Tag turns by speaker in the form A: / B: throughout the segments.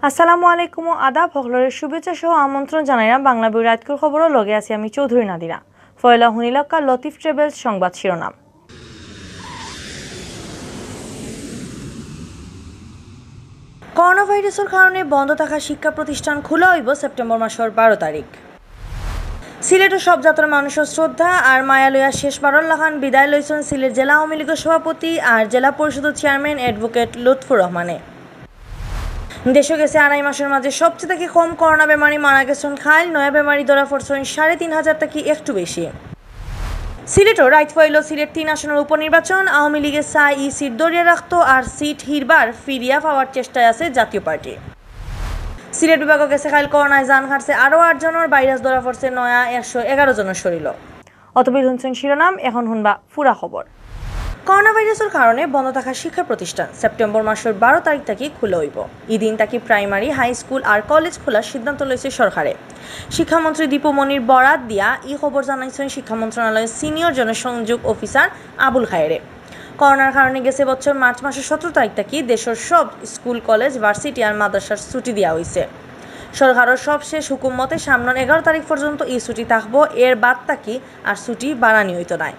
A: আসসালামু আলাইকুম ও আদাব হকলরের শুভেচ্ছা সহ আমন্ত্রণ জানাইলাম বাংলাভিউ রাতকুর খবরও লগে আছি আমি চৌধুরী নাদিরা। ফয়লা হুনিলক্কা লতিফ ট্রেভেলস সংবাদ শিরোনাম। করোনা ভাইরাসের কারণে বন্ধ থাকা শিক্ষা প্রতিষ্ঠান খোলা হইব সেপ্টেম্বর মাসের 12 তারিখ। সিলেটের সব জাতের মানুষের শ্রদ্ধা আর মায়া লইয়া শেষবারর লাখান বিদায় লইছেন সিলেট জেলা আওয়ামী লীগের সভাপতি আর জেলা পরিষদের চেয়ারম্যান অ্যাডভোকেট লুৎফুর রহমানে। দেশে গেছে আড়াই মাসের মাঝে সবচেয়ে থেকে কম করোনা বেমারি মারা গেছেন খাইল, নয়া বেমারি ধরা পড়ছেন 3,500 থেকে একটু বেশি। সিলেটও রাইত হইল সিলেট 3 আসনের উপনির্বাচন। আওয়ামী লীগের সিট দরিয়া রাখত আর সিট হিরবার ফিরিয়া পাওয়ার চেষ্টায় আছে জাতীয় পার্টি। সিলেট বিভাগে গেছে খাইল করোনায় জান হারছে আরও 8 জনের, ভাইরাস ধরা পড়ছে নয়া 111 জনের শরীর। অতবির শুনছেন শিরোনাম, এখন শুনবা পুরা খবর। করোনা ভাইরাসের কারণে বন্ধ থাকা শিক্ষা প্রতিষ্ঠান সেপ্টেম্বর মাসের 12 তারিখ থেকে খুলে হইব। এদিন তাকে প্রাইমারি, হাই স্কুল আর কলেজ খোলার সিদ্ধান্ত লইছে সরকারে। শিক্ষামন্ত্রী দীপুমণির বরাত দিয়া এই খবর জানাইছেন শিক্ষা মন্ত্রণালয়ের সিনিয়র জনসংযোগ অফিসার আবুল খায়েরে। করোনার কারণে গেছে বছর মার্চ মাসের 17 তারিখ থেকে দেশের সব স্কুল, কলেজ, ভার্সিটি আর মাদ্রাসার ছুটি দেওয়া হয়েছে। সরকারের সবশেষ হুকুম মতে সামনের 11 তারিখ পর্যন্ত এই ছুটি থাকবো, এর বাদ থাকি আর ছুটি বাড়ানি হইতো নাই।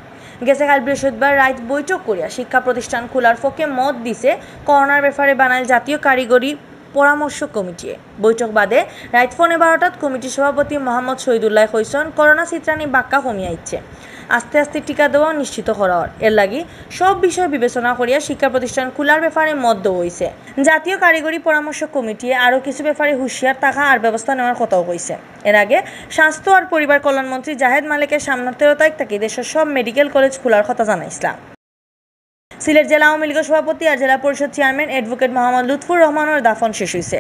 A: গেছে কাল বৃহস্পতিবার রাত বৈঠক করিয়া শিক্ষা প্রতিষ্ঠান খোলার পক্ষে মত দিছে করোনার ব্যাপারে বানাইল জাতীয় কারিগরি পরামর্শ কমিটি। বৈঠক বাদে রাত 12:15 কমিটির সভাপতি মোহাম্মদ শহীদুল্লাহ কইসন করোনা চিত্রানি বাক্কা কমিয়া ইচ্ছে আস্তে আস্তে টিকা দেওয়া নিশ্চিত করার এর লাগি সব বিষয় বিবেচনা করিয়া শিক্ষা প্রতিষ্ঠান খোলার ব্যাপারে মত দেওয়া হয়েছে। জাতীয় কারিগরি পরামর্শ কমিটি আরও কিছু ব্যাপারে হুঁশিয়ার থাকা আর ব্যবস্থা নেওয়ার কথাও কইছে। এর আগে স্বাস্থ্য আর পরিবার কল্যাণমন্ত্রী জাহেদ মালিকের সামনের 13 তারিখ থেকে দেশের সব মেডিকেল কলেজ খোলার কথা জানাইছিলাম। সিলেট জেলা আওয়ামী লীগের সভাপতি আর জেলা পরিষদ চেয়ারম্যান অ্যাডভোকেট মোহাম্মদ লুৎফুর রহমানের দাফন শেষ হয়েছে।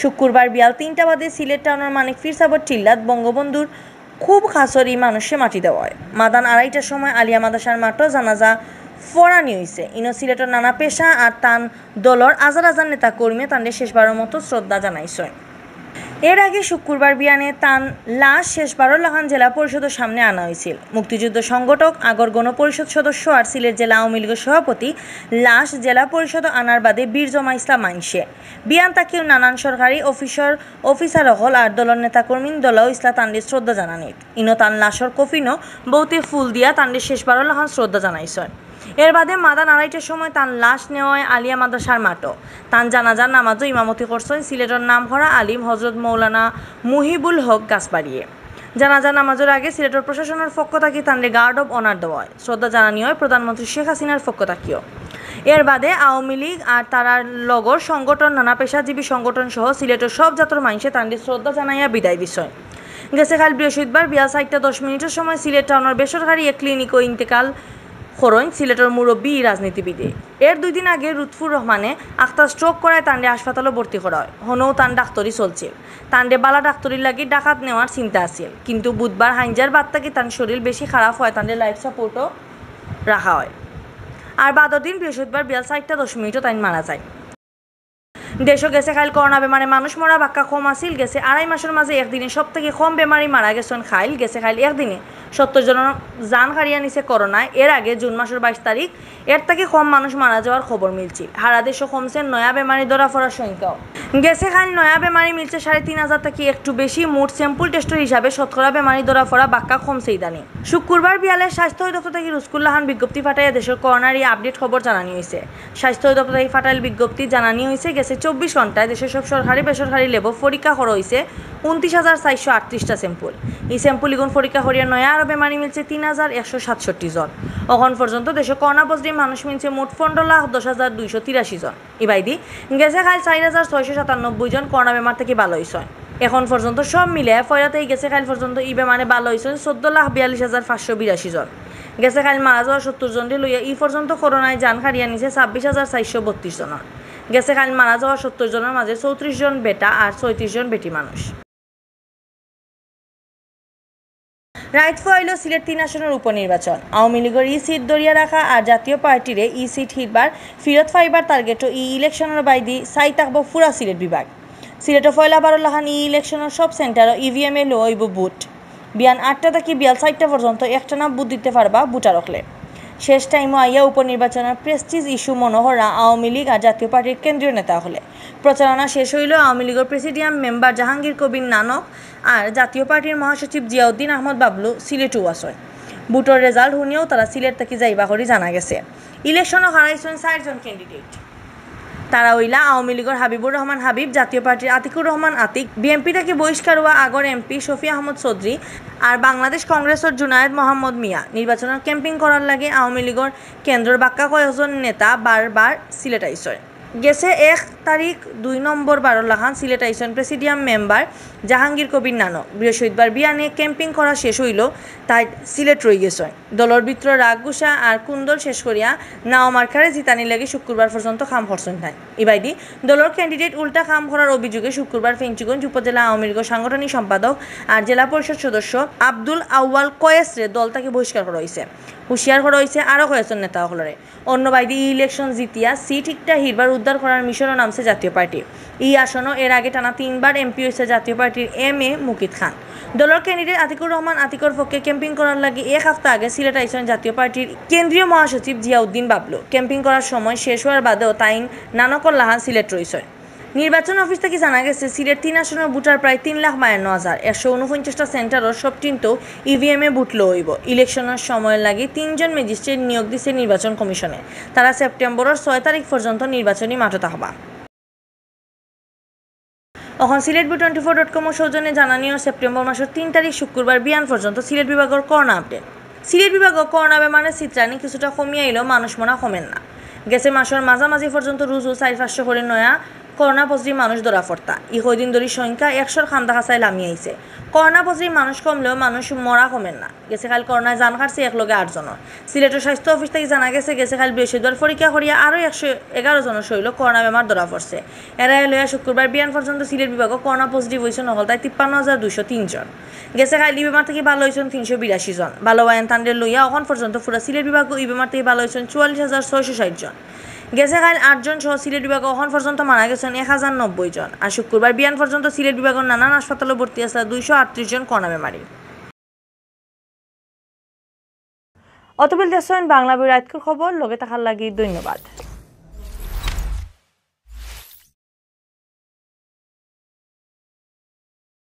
A: শুক্রবার বিয়াল 3টা বাদে সিলেট টাউনের মানিক ফিরসাবর টিল্লাত বঙ্গবন্ধুর খুব খাসরি মানুষে মাটি দেওয়া হয়। মাদান 2:30টার সময় আলিয়া মাদ্রাসার মাঠও জানাজা ফরানি হয়েছে। ইনো সিলেটের নানা পেশা আর তান দলর হাজার হাজার নেতা কর্মী তাদের শেষবারের মতো শ্রদ্ধা জানাইছে। এর আগে শুক্রবার বিয়ানে তান লাশ শেষবারর লাখান জেলা পরিষদের সামনে আনা হয়েছিল। মুক্তিযুদ্ধ সংগঠক, আগর গণপরিষদ সদস্য আর সিলেট জেলা আওয়ামী লীগের সভাপতি লাশ জেলা পরিষদ আনার বাদে বীর জমা ইসলাম মাইনসে। বিয়ান তাকেও নানান সরকারি অফিসার হল আর দলের নেতাকর্মী দলও ইসলা তান্ডে শ্রদ্ধা জানানিত। ইনো তান লাশর কফিনও বউতে ফুল দিয়া তান্ডে শেষবারর লাখান শ্রদ্ধা জানাইছে। এর বাদে মাদান 2:30টার সময় তান লাশ নেওয়ায় আলিয়া মাদ্রাসার মাঠও তান জানাজার নামাজও ইমামতি করছেন সিলেটের নামকরা আলিম হজরত মৌলানা মুহিবুল হক গাছবাড়িয়ে। জানাজার নামাজের আগে সিলেটের প্রশাসনের পক্ষ থেকে তান্ডে গার্ড অব অনার দেওয়া হয়, শ্রদ্ধা জানানি হয় প্রধানমন্ত্রী শেখ হাসিনার পক্ষ থেকেও। এর বাদে আওয়ামী লীগ আর তারার লগর সংগঠন, নানা পেশাজীবী সংগঠন সহ সিলেটের সব জাতের মানুষে তান্ডে শ্রদ্ধা জানাইয়া বিদায় দিছে। গেছে কাল বৃহস্পতিবার বিয়াল 4:10 সময় সিলেট টাউনের বেসরকারি এক ক্লিনিকও ইন্তেকাল খরণ সিলেটের মুরব্বী রাজনীতিবিদে। এর 2 দিন আগে লুৎফুর রহমানে আখতার স্ট্রোক করায় তান্ডে হাসপাতালে ভর্তি করা হয়। হনও তান ডাক্তারি চলছিল। তান্ডে বালা ডাক্তারির লাগি ডাকাত নেওয়ার চিন্তা আছিল, কিন্তু বুধবার হাইঞ্জার বাদ থেকে তার শরীর বেশি খারাপ হয় তান্ডে লাইফ সাপোর্টও রাখা হয়। আর বাদর দিন বৃহস্পতিবার বিয়াল 4:10 তাই মারা যায়। দেশও গেছে খাইল করোনা বেমারে মানুষ মরা বাক্কা কম আসিল। গেছে আড়াই মাসের মাঝে একদিনে সব থেকে কম বেমারি মারা গেছেন খাইল। গেছে খাইল একদিনে 70 জনের জান হারিয়ে নিছে করোনায়। এর আগে জুন মাসের 22 তারিখ এর থেকে কম মানুষ মারা যাওয়ার খবর মিলছিল। হারা দেশও কমছে নয়া বেমারি ধরা পড়ার সংখ্যাও। গেছে খাইল নয়া বেমারি মিলছে 3,500 থেকে একটু বেশি। মোট স্যাম্পল টেস্টের হিসাবে শতকরা বেমারি ধরা পড়া বাক্কা কমছে ইদানি। শুক্রবার বিয়ালে স্বাস্থ্য অধিদপ্তর থেকে রুস্কুল্লাহান বিজ্ঞপ্তি ফাটাইয়া দেশের করোনার এই আপডেট খবর জানানি হয়েছে। স্বাস্থ্য অধিদপ্তর থেকে ফাটাইল বিজ্ঞপ্তি জানানি হয়েছে গেছে 24 ঘন্টায় দেশের সব সরকারি বেসরকারি লেব পরীক্ষা করা হয়েছে 29,438টা স্যাম্পল। এই স্যাম্পল ইগুন পরীক্ষা করিয়া নয়া আরো বেমারি মিলছে 3,167 জন। এখন পর্যন্ত দেশে করোনা পজিটিভ মানুষ মিলছে মোট 15,10,283 জন। ইবাইদি গেছে খাইল 4,697 জন করোনা বেমার থেকে ভালো হয়েছে। এখন পর্যন্ত সব মিলে ফয়রাতেই গেছে খাইল পর্যন্ত ই বেমারে ভালো হয়েছে 14,42,582 জন। গেছে খাইল মারা যাওয়া 70 জনটি লইয়া ই পর্যন্ত করোনায় জান হারিয়ে নিছে 26,432 জনের। গেছে খাইল মারা যাওয়া 70 জনের মাঝে 34 জন বেটা আর 36 জন বেটি মানুষ। রাইত হইল সিলেট 3 আসনের উপনির্বাচন। আওয়ামী লীগের সিট দরিয়া রাখা আর জাতীয় পার্টির সিট হিরবার ফিরত ফাইবার টার্গেটও ইলেকশনের বাইদি সাই থাকবো পুরা সিলেট বিভাগ। সিলেটে ফয়লা 12 লাখান ইলেকশনের সব সেন্টারও ইভিএমে লইব বুট। বিয়ান 8টা থেকে বিয়াল 4টা পর্যন্ত একটানা বুথ দিতে পারবা ভোটার হলে। শেষ টাইমও আইয়া উপনির্বাচনের প্রেস্টিজ ইস্যু মনোহরা আওয়ামী লীগ আর জাতীয় পার্টির কেন্দ্রীয় নেতা হলে প্রচারণা শেষ হইল আওয়ামী লীগের প্রেসিডিয়াম মেম্বার জাহাঙ্গীর কবির নানক আর জাতীয় পার্টির মহাসচিব জিয়াউদ্দিন আহমদ বাবলু সিলেটু আসয়। ভোটের রেজাল্ট শুনিয়েও তারা সিলেট থেকে যাইবা করে জানা গেছে। ইলেকশনও হারাইছেন 4 জন ক্যান্ডিডেট। তারা হইলা আওয়ামী লীগের হাবিবুর রহমান হাবিব, জাতীয় পার্টির আতিকুর রহমান আতিক, বিএনপি থেকে বহিষ্কার হওয়া আগর এমপি শফি আহমদ চৌধুরী আর বাংলাদেশ কংগ্রেসের জুনায়েদ মোহাম্মদ মিয়া। নির্বাচনের ক্যাম্পিং করার লাগে আওয়ামী লীগের কেন্দ্রের বাক্কা কয়েকজন নেতা বারবার সিলেট আইসয়। গেছে 1 তারিখ 2 নম্বর 12 লাখান সিলেট আইসন প্রেসিডিয়াম মেম্বার জাহাঙ্গীর কবির নানক। বৃহস্পতিবার বিয়ানে ক্যাম্পিং করা শেষ হইল, তাই সিলেট রয়ে গেছে। দলের ভিতর রাগ গুসা আর কুন্দল শেষ করিয়া নাও মার্কারে জিতানি লাগে শুক্রবার পর্যন্ত খাম হরসন নাই। ইবাইদি দলের ক্যান্ডিডেট উল্টা খাম করার অভিযোগে শুক্রবার ফেঞ্চুগঞ্জ উপজেলা আওয়ামী লীগের সাংগঠনিক সম্পাদক আর জেলা পরিষদ সদস্য আব্দুল আউয়াল কয়েসরে দল থেকে বহিষ্কার করা হয়েছে। হুঁশিয়ার করা হয়েছে আরও কয়েকজন নেতা হলরে। অন্য বাইদি ইলেকশন জিতিয়া সিট একটা হিরবার উদ্ধার করার মিশনও নামছে জাতীয় পার্টি। এই আসনও এর আগে টানা 3বার এমপি হয়েছে জাতীয় পার্টির এম.এ. মুকিত খান। দলের ক্যান্ডিডেট আতিকুর রহমান আতিকর পক্ষে ক্যাম্পিং করার লাগে 1 সপ্তাহ আগে সিলেট আইসন জাতীয় পার্টির কেন্দ্রীয় মহাসচিব জিয়াউদ্দিন বাবলু। ক্যাম্পিং করার সময় শেষ হওয়ার বাদেও তাইন নানকর লাহান সিলেট রয়েছে। নির্বাচন অফিস থেকে জানা গেছে সিলেট 3 আসনের ভোটার প্রায় 3,52,149টা সেন্টারের সব টিনতো ইভিএমে ভোট লইব। ইলেকশনের সময় লাগে 3 জন ম্যাজিস্ট্রেট নিয়োগ দিছে নির্বাচন কমিশনে। তারা সেপ্টেম্বরের 6 তারিখ পর্যন্ত নির্বাচনী মাঠে থাকবা। এখন সিলেট বি24.com সৌজন্যে জানানিও সেপ্টেম্বর মাসের 3 তারিখ শুক্রবার বিয়ান পর্যন্ত সিলেট বিভাগের করোনা আপডেট। সিলেট বিভাগের করোনা বেমারের চিত্রানি কিছুটা কমিয়ে এলেও মানুষ মনা কমেন না। গেছে মাসের মাঝামাঝি পর্যন্ত রুজু 4-500 করে নয়া করোনা পজিটিভ মানুষ ধরা পড়তা। ই কয়দিন ধরে সংখ্যা 100 খামদা খাসায় লামি আইছে। করোনা পজিটিভ মানুষ কমলেও মানুষ মরা কমেন না। গেছে কাল করোনায় জান কাটছে 1 লগে 8 জনের। সিলেটের স্বাস্থ্য অফিস থেকে জানা গেছে কাল বৃহস্পতিবার পরীক্ষা করিয়া আরও 111 জনের শরীরে করোনা বেমার ধরা পড়ছে। এরা লইয়া শুক্রবার বিয়ান পর্যন্ত সিলেট বিভাগে করোনা পজিটিভ হয়েছে নকলতায় 53,203 জন। গেছে কাল ই বেমার থেকে ভালো হয়েছেন 382 জন। ভালো ওয়ান তান্ডের লইয়া এখন পর্যন্ত পুরা সিলেট বিভাগ ই বেমার থেকে ভালো হয়েছেন 44,660 জন। গেছে কাল 8 জন সহ সিলেট বিভাগে এখন পর্যন্ত মারা গেছেন 1,090 জন। আর শুক্রবার বিয়ান পর্যন্ত সিলেট বিভাগের নানান হাসপাতালে ভর্তি আছে 238 জন করোনা বেমারি। অতবিল দেশেন বাংলাভিউ রাতকুর খবর লগে থাকার লাগি ধন্যবাদ।